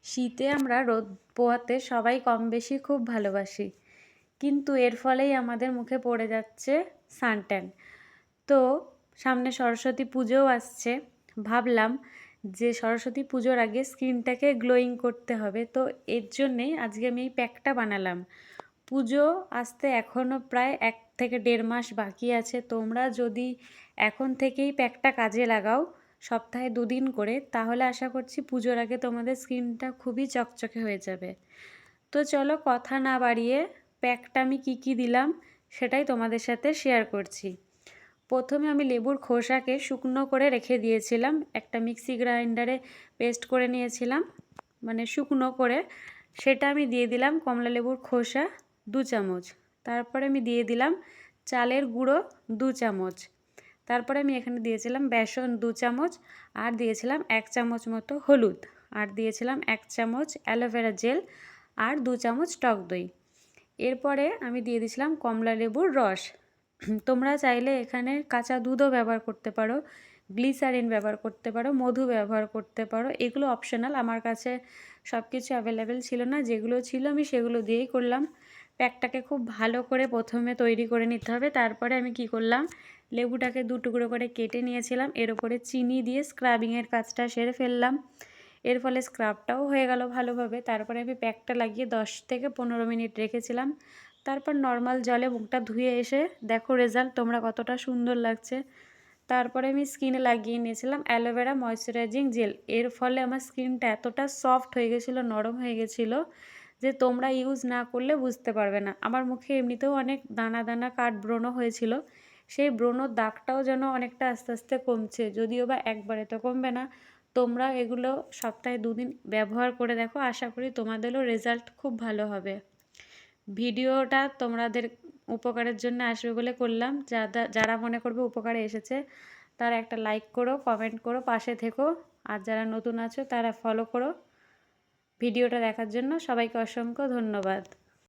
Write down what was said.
শীতে আমরা রোদ পোহাতে সবাই কম বেশি খুব ভালোবাসি, কিন্তু এর ফলেই আমাদের মুখে পড়ে যাচ্ছে সানট্যান। তো সামনে সরস্বতী পুজোও আসছে, ভাবলাম যে সরস্বতী পুজোর আগে স্কিনটাকে গ্লোয়িং করতে হবে। তো এর জন্যেই আজকে আমি এই প্যাকটা বানালাম। পুজো আসতে এখনও প্রায় 1 থেকে 1.5 মাস বাকি আছে। তোমরা যদি এখন থেকেই প্যাকটা কাজে লাগাও সপ্তাহে 2 দিন করে, তাহলে আশা করছি পুজোর আগে তোমাদের স্কিনটা খুবই চকচকে হয়ে যাবে। তো চলো কথা না বাড়িয়ে প্যাকটা আমি কি দিলাম সেটাই তোমাদের সাথে শেয়ার করছি। প্রথমে আমি লেবুর খোসাকে শুকনো করে রেখে দিয়েছিলাম, একটা মিক্সি গ্রাইন্ডারে পেস্ট করে নিয়েছিলাম, মানে শুকনো করে। সেটা আমি দিয়ে দিলাম কমলা লেবুর খোসা 2 চামচ। তারপরে আমি দিয়ে দিলাম চালের গুঁড়ো 2 চামচ। তারপরে আমি এখানে দিয়েছিলাম বেসন 2 চামচ, আর দিয়েছিলাম 1 চামচ মতো হলুদ, আর দিয়েছিলাম 1 চামচ অ্যালোভেরা জেল, আর 2 চামচ টক দই। এরপরে আমি দিয়ে দিয়েছিলাম কমলা লেবুর রস। তোমরা চাইলে এখানে কাঁচা দুধও ব্যবহার করতে পারো, গ্লিসারিন ব্যবহার করতে পারো, মধু ব্যবহার করতে পারো, এগুলো অপশনাল। আমার কাছে সব কিছু অ্যাভেলেবেল ছিল না, যেগুলো ছিল আমি সেগুলো দিয়েই করলাম। প্যাকটাকে খুব ভালো করে প্রথমে তৈরি করে নিতে হবে। তারপরে আমি কি করলাম, লেবুটাকে 2 টুকরো করে কেটে নিয়েছিলাম, এর ওপরে চিনি দিয়ে স্ক্রাবিংয়ের কাজটা সেরে ফেললাম। এর ফলে স্ক্রাবটাও হয়ে গেল ভালোভাবে। তারপরে আমি প্যাকটা লাগিয়ে 10 থেকে 15 মিনিট রেখেছিলাম। তারপর নর্মাল জলে মুখটা ধুয়ে এসে দেখো রেজাল্ট তোমরা কতটা সুন্দর লাগছে। তারপরে আমি স্কিনে লাগিয়ে নিয়েছিলাম অ্যালোভেরা ময়শ্চারাইজিং জেল। এর ফলে আমার স্কিনটা এতটা সফট হয়ে গেছিলো, নরম হয়ে গেছিলো, যে তোমরা ইউজ না করলে বুঝতে পারবে না। আমার মুখে এমনিতেও অনেক দানা দানা কাঠ ব্রণ হয়েছিল, সেই ব্রণর দাগটাও যেন অনেকটা আস্তে আস্তে কমছে, যদিও বা একবারে তো কমবে না। তোমরা এগুলো সপ্তাহে 2 দিন ব্যবহার করে দেখো, আশা করি তোমাদেরও রেজাল্ট খুব ভালো হবে। ভিডিওটা তোমাদের উপকারের জন্য আসবে বলে করলাম। যারা মনে করবে উপকারে এসেছে তারা একটা লাইক করো, কমেন্ট করো, পাশে থেকো। আর যারা নতুন আছো তারা ফলো করো। ভিডিওটা দেখার জন্য সবাইকে অসংখ্য ধন্যবাদ।